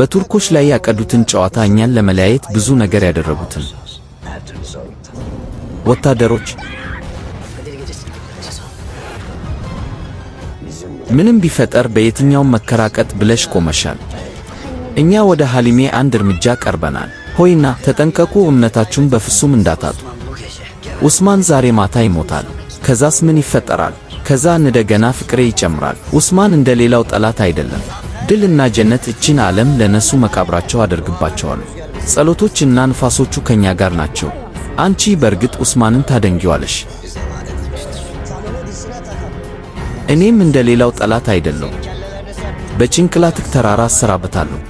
በቱርኮች ላይ ያቀዱትን ጨዋታ እኛን ለመለያየት ብዙ ነገር ያደረጉትን ወታደሮች ምንም ቢፈጠር በየትኛውም መከራቀጥ ብለሽ ቆመሻል። እኛ ወደ ሐሊሜ አንድ እርምጃ ቀርበናል። ሆይና ተጠንቀቁ፣ እምነታችሁን በፍጹም እንዳታጡ። ዑስማን ዛሬ ማታ ይሞታል። ከዛስ ምን ይፈጠራል? ከዛ እንደገና ፍቅሬ ይጨምራል። ዑስማን እንደ ሌላው ጠላት አይደለም። ድል እና ጀነት እቺን ዓለም ለነሱ መቃብራቸው አደርግባቸዋል። ጸሎቶች እና ንፋሶቹ ከኛ ጋር ናቸው። አንቺ በእርግጥ ዑስማንን ታደንጊዋለሽ። እኔም እንደ ሌላው ጠላት አይደለም። በጭንቅላትክ ተራራ አሰራበታለሁ።